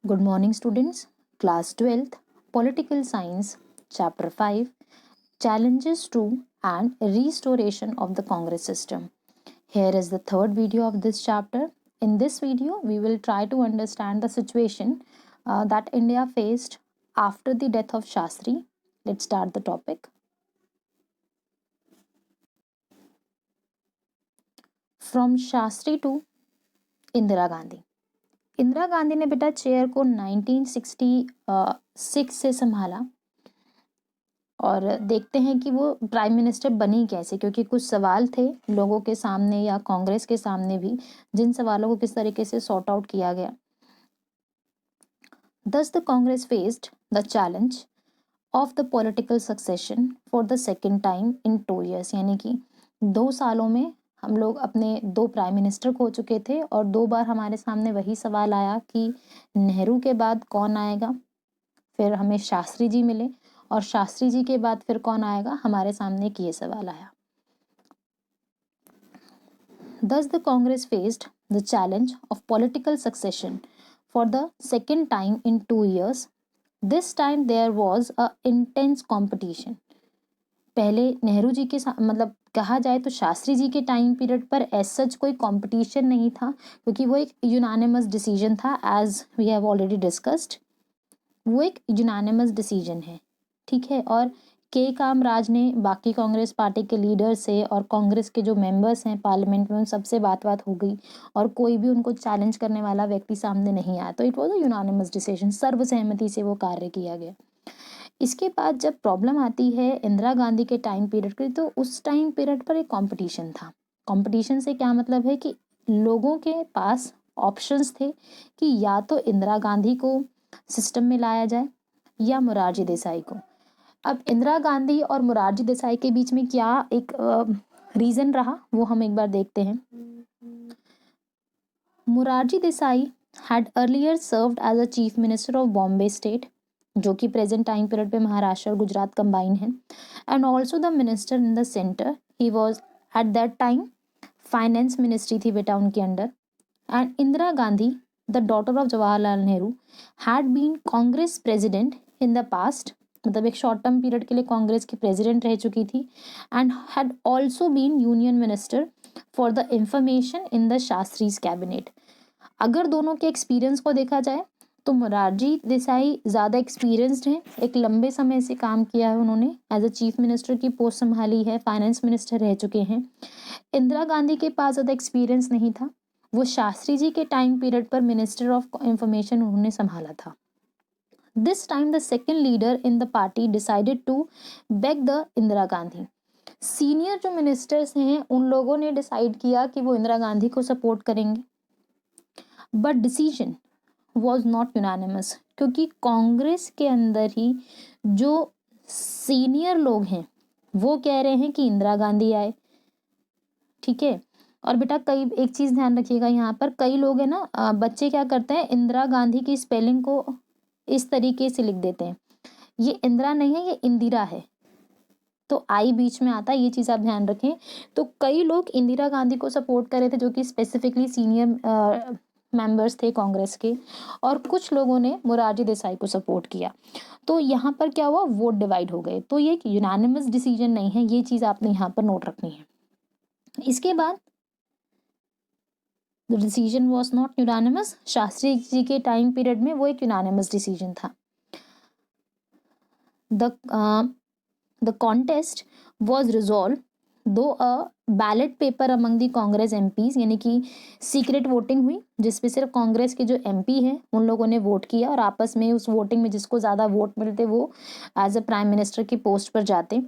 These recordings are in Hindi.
Good morning, students. Class 12th, Political Science, Chapter 5, Challenges to and Restoration of the Congress System. Here is the third video of this chapter. In this video, we will try to understand the situation that India faced after the death of Shastri. Let's start the topic. From Shastri to Indira Gandhi. Indira Gandhi ने बेटा चेयर को 1966 से संभाला और देखते हैं कि वो प्राइम मिनिस्टर बनी कैसे, क्योंकि कुछ सवाल थे लोगों के सामने या कांग्रेस के सामने भी, जिन सवालों को किस तरीके से सॉर्ट आउट किया गया. Thus the Congress faced the challenge of the political succession for the second time in 2 years. यानी कि 2 सालों में हम लोग अपने 2 प्राइम मिनिस्टर खो चुके थे और 2 बार हमारे सामने वही सवाल आया कि नेहरू के बाद कौन आएगा. फिर हमें शास्त्री जी मिले और शास्त्री जी के बाद फिर कौन आएगा, हमारे सामने एक ये सवाल आया. Thus the Congress faced the challenge of political succession for the second time in 2 years. This time there was a intense competition. पहले नेहरू जी के मतलब कहा जाए तो शास्त्री जी के टाइम पीरियड पर एज सच कोई कंपटीशन नहीं था, क्योंकि वो एक यूनानिमस डिसीजन था. As we have already discussed, वो एक यूनानिमस डिसीजन है, ठीक है. और के कामराज ने बाकी कांग्रेस पार्टी के लीडर से और कांग्रेस के जो मेंबर्स हैं पार्लियामेंट में, उन सबसे बात हो गई और कोई भी उनको चैलेंज करने वाला व्यक्ति सामने नहीं आया. तो it was a unanimous decision, सर्वसहमति से वो कार्य किया गया. इसके बाद जब प्रॉब्लम आती है इंदिरा गांधी के टाइम पीरियड की, तो उस टाइम पीरियड पर एक कंपटीशन था. कंपटीशन से क्या मतलब है कि लोगों के पास ऑप्शंस थे कि या तो इंदिरा गांधी को सिस्टम में लाया जाए या मोरारजी देसाई को. अब इंदिरा गांधी और मोरारजी देसाई के बीच में क्या एक रीजन रहा, वो हम एक बार देखते हैं. Morarji Desai had earlier served as a chief minister of Bombay state, जो कि प्रेजेंट टाइम पीरियड पे महाराष्ट्र और गुजरात कंबाइन है, and also the minister in the centre. He was at that time finance ministry थी बेटा उनके अंडर. And Indira Gandhi, the daughter of Jawaharlal Nehru, had been Congress president in the past, मतलब एक शॉर्ट टर्म पीरियड के लिए कांग्रेस की प्रेसिडेंट रह चुकी थी, and had also been union minister for the information in the Shastri's cabinet. अगर दोनों के एक्सपीरियंस को देखा जाए तो मोरारजी देसाई ज़्यादा एक्सपीरियंस्ड हैं, एक लंबे समय से काम किया है उन्होंने, एज अ चीफ मिनिस्टर की पोस्ट संभाली है, फाइनेंस मिनिस्टर रह चुके हैं. इंदिरा गांधी के पास ज़्यादा एक्सपीरियंस नहीं था, वो शास्त्री जी के टाइम पीरियड पर मिनिस्टर ऑफ इंफॉर्मेशन उन्होंने संभाला था. This time the second leader in the party decided to beg the Indira Gandhi. Senior जो मिनिस्टर्स हैं उन लोगों ने डिसाइड किया कि वो इंदिरा गांधी को सपोर्ट करेंगे, but decision was not unanimous, क्योंकि कांग्रेस के अंदर ही जो सीनियर लोग हैं वो कह रहे हैं कि इंदिरा गांधी आए, ठीक है. और बेटा कई एक चीज़ ध्यान रखिएगा, यहाँ पर कई लोग हैं ना, बच्चे क्या करते हैं, इंदिरा गांधी की स्पेलिंग को इस तरीके से लिख देते हैं, ये इंदिरा नहीं है, ये इंदिरा है, तो आई बीच में आता है, ये चीज़ आप ध्यान रखें. तो कई लोग इंदिरा गांधी को सपोर्ट कर रहे थे जो कि स्पेसिफिकली सीनियर मेंबर्स थे कांग्रेस के, और कुछ लोगों ने मोरारजी देसाई को सपोर्ट किया. तो यहाँ पर क्या हुआ, वोट डिवाइड हो गए. तो ये एक यूनानिमस डिसीजन नहीं है, ये चीज़ आपने यहाँ पर नोट रखनी है. इसके बाद the decision was not unanimous. Shastri ji के टाइम पीरियड में वो एक यूनानिमस डिसीजन था. The contest was resolve through a ballot paper among the Congress MPs, यानी कि सीक्रेट वोटिंग हुई जिसपे सिर्फ कांग्रेस के जो एमपी हैं उन लोगों ने वोट किया, और आपस में उस वोटिंग में जिसको ज़्यादा वोट मिलते वो एज अ प्राइम मिनिस्टर की पोस्ट पर जाते.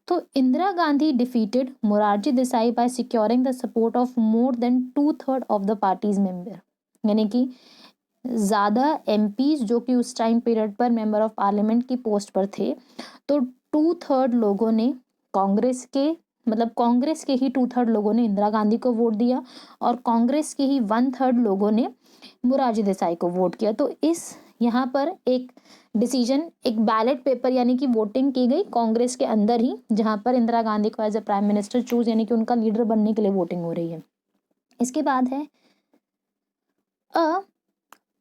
तो Indira Gandhi defeated Morarji Desai by securing the support of more than 2/3 of the party's member, यानी कि ज़्यादा एमपीज जो कि उस टाइम पीरियड पर मेंबर ऑफ पार्लियामेंट की पोस्ट पर थे, तो 2/3 लोगों ने कांग्रेस के, मतलब कांग्रेस के ही 2/3 लोगों ने इंदिरा गांधी को वोट दिया और कांग्रेस के ही 1/3 लोगों ने मोरारजी देसाई को वोट किया. तो इस यहाँ पर एक डिसीजन, एक बैलेट पेपर यानी कि वोटिंग की गई कांग्रेस के अंदर ही, जहाँ पर इंदिरा गांधी को as a prime minister choose, यानी कि उनका लीडर बनने के लिए वोटिंग हो रही है. इसके बाद है a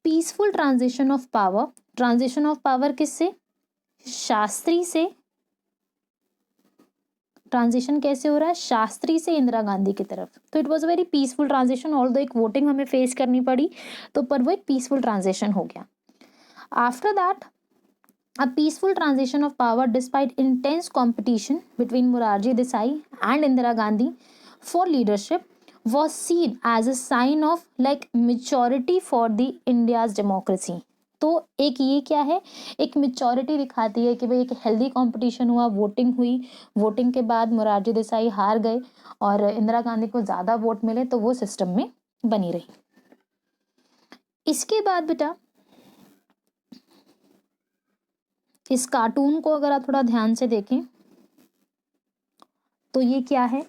peaceful transition of power, transition of power किससे, शास्त्री से, ट्रांजिशन कैसे हो रहा है, शास्त्री से इंदिरा गांधी की तरफ। तो it was a very peaceful transition, although एक वोटिंग हमें फेस करनी पड़ी, तो पर वो एक पीसफुल ट्रांजिशन हो गया। After that a peaceful transition of power despite intense competition between Morarji Desai and Indira Gandhi for leadership was seen as a sign of like maturity for the India's democracy। तो एक ये क्या है, एक मेच्योरिटी दिखाती है कि भाई एक हेल्दी कंपटीशन हुआ, वोटिंग हुई, वोटिंग के बाद मोरारजी देसाई हार गए और इंदिरा गांधी को ज़्यादा वोट मिले, तो वो सिस्टम में बनी रही। इसके बाद बेटा इस कार्टून को अगर आप थोड़ा ध्यान से देखें तो ये क्या है,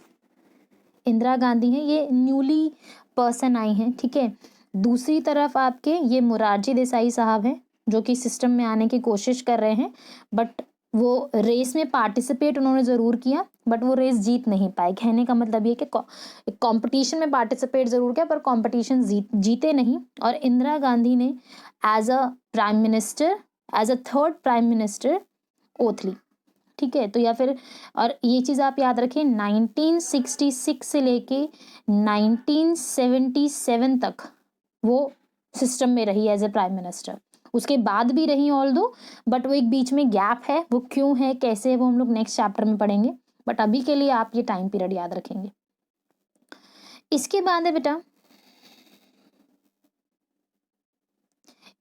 इंदिरा गांधी है, ये न्यूली पर्सन आई हैं, ठीक है। दूसरी तरफ आपके ये मोरारजी देसाई साहब हैं जो कि सिस्टम में आने की कोशिश कर रहे हैं, बट वो रेस में पार्टिसिपेट उन्होंने ज़रूर किया, बट वो रेस जीत नहीं पाए। कहने का मतलब ये कि कंपटीशन में पार्टिसिपेट ज़रूर किया पर कंपटीशन जीते नहीं। और इंदिरा गांधी ने as a prime minister, as a third prime minister oath ली, ठीक है। तो या फिर, और ये चीज़ आप याद रखें, 1966 से लेके 1977 तक वो सिस्टम में रही एज ए प्राइम मिनिस्टर। उसके बाद भी रही ऑल दो, बट वो एक बीच में गैप है, वो क्यों है कैसे है वो हम लोग नेक्स्ट चैप्टर में पढ़ेंगे, बट अभी के लिए आप ये टाइम पीरियड याद रखेंगे। इसके बाद है बेटा,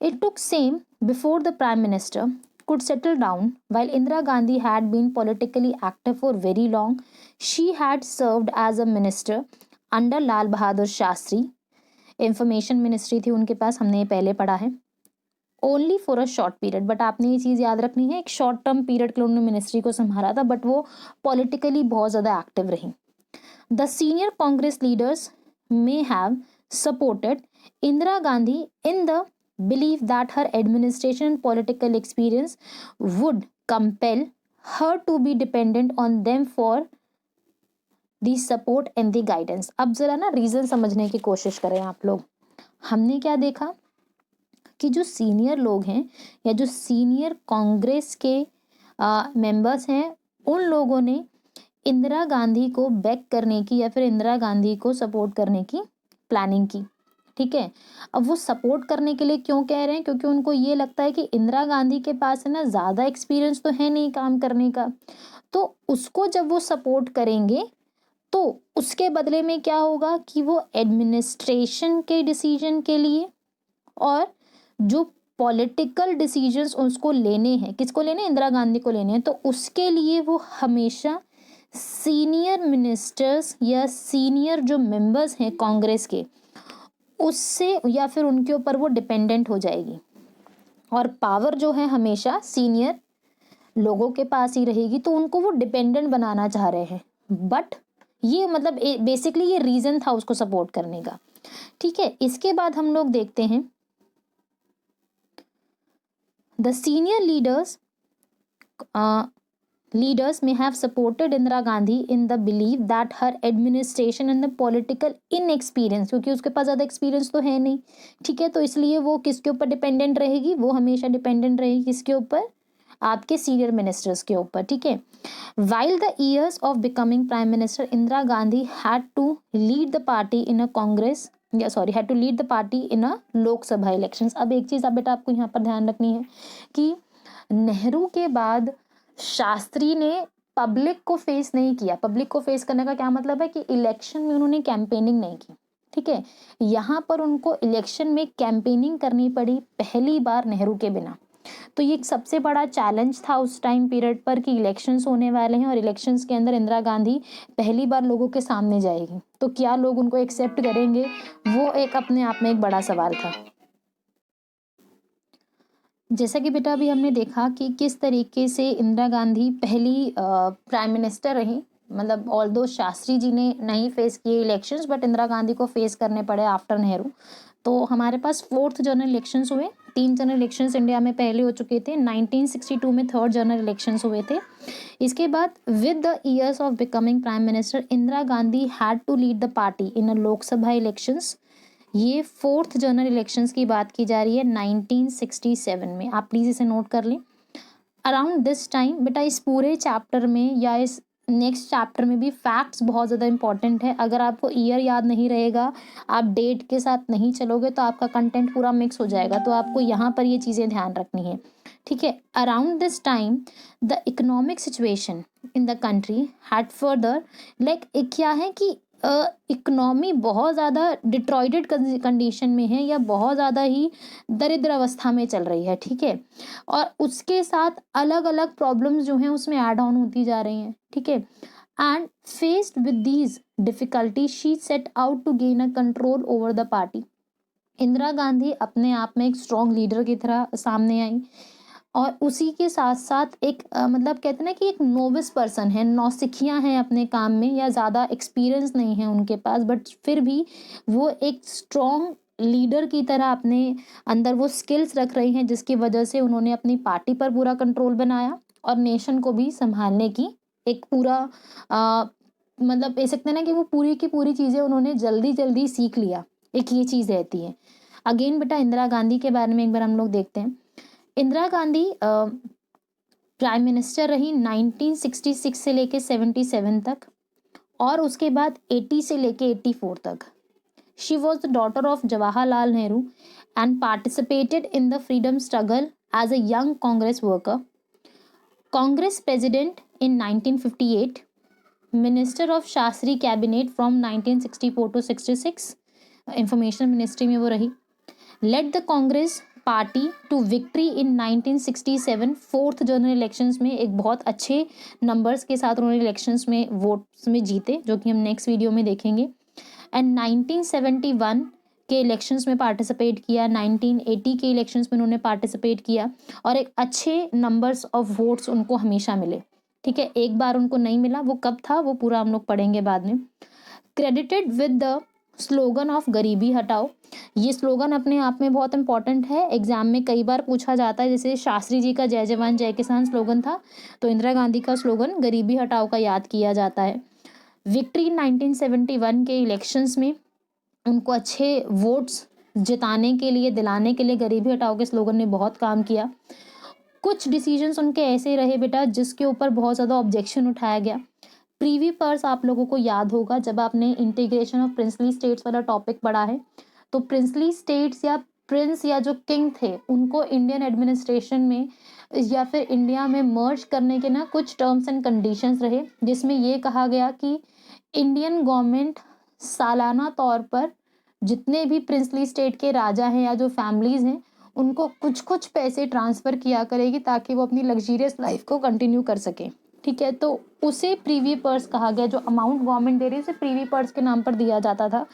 it took same before the prime minister could settle down. While Indira Gandhi had been politically active for very long, she had served as a minister under Lal Bahadur Shastri. Information ministry थी उनके पास, हमने ये पहले पढ़ा है। Only for a short period, but आपने ये चीज़ याद रखनी है, एक शॉर्ट टर्म पीरियड के लिए उन्होंने मिनिस्ट्री को संभाला था, बट वो पॉलिटिकली बहुत ज़्यादा एक्टिव रही। The senior Congress leaders may have supported Indira Gandhi in the believe that her administration and political experience would compel her to be dependent on them for the support and the guidance। अब जरा ना रीजन समझने की कोशिश करें आप लोग। हमने क्या देखा कि जो सीनियर लोग हैं या जो सीनियर कांग्रेस के मेंबर्स हैं, उन लोगों ने इंदिरा गांधी को बैक करने की या फिर इंदिरा गांधी को सपोर्ट करने की प्लानिंग की, ठीक है। अब वो सपोर्ट करने के लिए क्यों कह रहे हैं, क्योंकि उनको ये लगता है कि इंदिरा गांधी के पास है ना ज़्यादा एक्सपीरियंस तो है नहीं काम करने का, तो उसको जब वो सपोर्ट करेंगे तो उसके बदले में क्या होगा कि वो एडमिनिस्ट्रेशन के डिसीजन के लिए और जो पॉलिटिकल डिसीजंस उसको लेने हैं, किसको लेने हैं, इंदिरा गांधी को लेने हैं, तो उसके लिए वो हमेशा सीनियर मिनिस्टर्स या सीनियर जो मेंबर्स हैं कांग्रेस के, उससे या फिर उनके ऊपर वो डिपेंडेंट हो जाएगी। और पावर जो है हमेशा सीनियर लोगों के पास ही रहेगी, तो उनको वो डिपेंडेंट बनाना चाह रहे हैं। बट ये मतलब बेसिकली ये रीज़न था उसको सपोर्ट करने का, ठीक है। इसके बाद हम लोग देखते हैं the senior leaders may have supported Indira Gandhi in the belief that her administration and the political inexperience, क्योंकि उसके पास ज़्यादा एक्सपीरियंस तो है नहीं, ठीक है, तो इसलिए वो किसके ऊपर डिपेंडेंट रहेगी, वो हमेशा डिपेंडेंट रहेगी किसके ऊपर, आपके सीनियर मिनिस्टर्स के ऊपर, ठीक है। While the years of becoming prime minister, Indira Gandhi had to lead the party in a Congress had to lead the party in a Lok Sabha elections. अब एक चीज़ अब बेटा आपको यहाँ पर ध्यान रखनी है कि नेहरू के बाद शास्त्री ने पब्लिक को फेस नहीं किया। पब्लिक को फेस करने का क्या मतलब है कि इलेक्शन में उन्होंने कैंपेनिंग नहीं की, ठीक है। यहाँ पर उनको इलेक्शन में कैंपेनिंग करनी पड़ी पहली बार नेहरू के बिना। तो ये एक सबसे बड़ा चैलेंज था उस टाइम पीरियड पर कि इलेक्शंस होने वाले हैं और इलेक्शंस के अंदर इंदिरा गांधी पहली बार लोगों के सामने जाएगी, तो क्या लोग उनको एक्सेप्ट करेंगे, वो एक अपने आप में एक बड़ा सवाल था। जैसा कि बेटा अभी हमने देखा कि किस तरीके से इंदिरा गांधी पहली प्राइम मिनिस्टर रही, मतलब ऑल्दो शास्त्री जी ने नहीं फेस किए इलेक्शंस, बट इंदिरा गांधी को फेस करने पड़े आफ्टर नेहरू। तो हमारे पास 4th जनरल इलेक्शंस हुए, 3 जनरल इलेक्शंस इंडिया में पहले हो चुके थे, 1962 में 3rd जनरल इलेक्शंस हुए थे। इसके बाद with the years of becoming prime minister, Indira Gandhi had to lead the party in a Lok Sabha elections ये फोर्थ जनरल इलेक्शंस की बात की जा रही है 1967 में, आप प्लीज़ इसे नोट कर लें। अराउंड दिस टाइम बेटा इस पूरे चैप्टर में या इस नेक्स्ट चैप्टर में भी फैक्ट्स बहुत ज़्यादा इंपॉर्टेंट है। अगर आपको ईयर याद नहीं रहेगा, आप डेट के साथ नहीं चलोगे तो आपका कंटेंट पूरा मिक्स हो जाएगा, तो आपको यहाँ पर ये चीज़ें ध्यान रखनी है, ठीक है। Around this time the economic situation in the country had further like क्या है कि इकोनॉमी बहुत ज़्यादा डिट्रॉइटेड कंडीशन में है या बहुत ज़्यादा ही दरिद्र अवस्था में चल रही है, ठीक है। और उसके साथ अलग अलग प्रॉब्लम्स जो हैं उसमें ऐड ऑन होती जा रही हैं, ठीक है। And faced with these difficulty she set out to gain a control over the party. Indira Gandhi अपने आप में एक स्ट्रॉन्ग लीडर की तरह सामने आई और उसी के साथ साथ एक मतलब कहते हैं ना कि एक नोविस पर्सन है, नौसिखिया हैं अपने काम में या ज़्यादा एक्सपीरियंस नहीं है उनके पास, बट फिर भी वो एक स्ट्रॉन्ग लीडर की तरह अपने अंदर वो स्किल्स रख रही हैं, जिसकी वजह से उन्होंने अपनी पार्टी पर पूरा कंट्रोल बनाया और नेशन को भी संभालने की एक पूरा अ, मतलब कह सकते हैं ना कि वो पूरी की पूरी चीज़ें उन्होंने जल्दी जल्दी सीख लिया, एक ये चीज़ रहती है। अगेन बेटा इंदिरा गांधी के बारे में एक बार हम लोग देखते हैं। इंदिरा गांधी प्राइम मिनिस्टर रही 1966 से लेके 77 तक और उसके बाद 80 से लेके 84 तक। She was the daughter of Jawaharlal Nehru and participated in the freedom struggle as a young Congress worker. Congress president in 1958, minister of Shastri cabinet from 1964 to 66, information ministry में वो रही। Led the Congress party to victory in 1967 fourth general elections में, एक बहुत अच्छे नंबर्स के साथ उन्होंने इलेक्शंस में वोट्स में जीते, जो कि हम नेक्स्ट वीडियो में देखेंगे। एंड 1971 के इलेक्शंस में पार्टिसिपेट किया, 1980 के इलेक्शंस में उन्होंने पार्टिसिपेट किया और एक अच्छे नंबर्स ऑफ वोट्स उनको हमेशा मिले, ठीक है। एक बार उनको नहीं मिला, वो कब था वो पूरा हम लोग पढ़ेंगे बाद में। Credited with the slogan of गरीबी हटाओ, ये स्लोगन अपने आप में बहुत इंपॉर्टेंट है, एग्जाम में कई बार पूछा जाता है। जैसे शास्त्री जी का जय जवान जय किसान स्लोगन था, तो इंदिरा गांधी का स्लोगन गरीबी हटाओ का याद किया जाता है। विक्ट्री 1971 के इलेक्शंस में उनको अच्छे वोट्स जिताने के लिए, दिलाने के लिए गरीबी हटाओ के स्लोगन ने बहुत काम किया। कुछ डिसीजंस उनके ऐसे रहे बेटा जिसके ऊपर बहुत ज़्यादा ऑब्जेक्शन उठाया गया। प्रीवी पर्स आप लोगों को याद होगा जब आपने इंटीग्रेशन ऑफ प्रिंसली स्टेट्स वाला टॉपिक पढ़ा है, तो प्रिंसली स्टेट्स या प्रिंस या जो किंग थे उनको इंडियन एडमिनिस्ट्रेशन में या फिर इंडिया में मर्ज करने के ना कुछ टर्म्स एंड कंडीशंस रहे, जिसमें ये कहा गया कि इंडियन गवर्नमेंट सालाना तौर पर जितने भी प्रिंसली स्टेट के राजा हैं या जो फैमिलीज हैं उनको कुछ कुछ पैसे ट्रांसफ़र किया करेगी ताकि वो अपनी लग्जीरियस लाइफ को कंटिन्यू कर सके, ठीक है। तो उसे प्रीवी पर्स कहा गया, जो अमाउंट गवर्नमेंट दे रही है उसे प्रीवी पर्स के नाम पर दिया जाता था,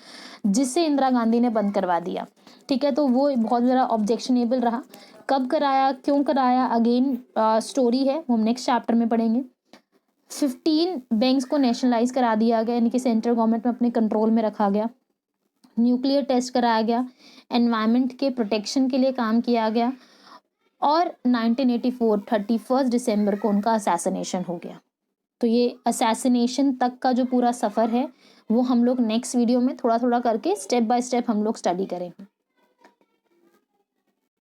जिससे इंदिरा गांधी ने बंद करवा दिया, ठीक है। तो वो बहुत ज़्यादा ऑब्जेक्शनेबल रहा। कब कराया, क्यों कराया, अगेन स्टोरी है, वो हम नेक्स्ट चैप्टर में पढ़ेंगे। 15 बैंक्स को नेशनलाइज करा दिया गया, यानी कि सेंट्रल गवर्नमेंट में अपने कंट्रोल में रखा गया। न्यूक्लियर टेस्ट कराया गया, एनवायरनमेंट के प्रोटेक्शन के लिए काम किया गया और 1984 31 दिसंबर को उनका असैसिनेशन हो गया। तो ये असैसिनेशन तक का जो पूरा सफ़र है वो हम लोग नेक्स्ट वीडियो में थोड़ा थोड़ा करके स्टेप बाय स्टेप हम लोग स्टडी करेंगे।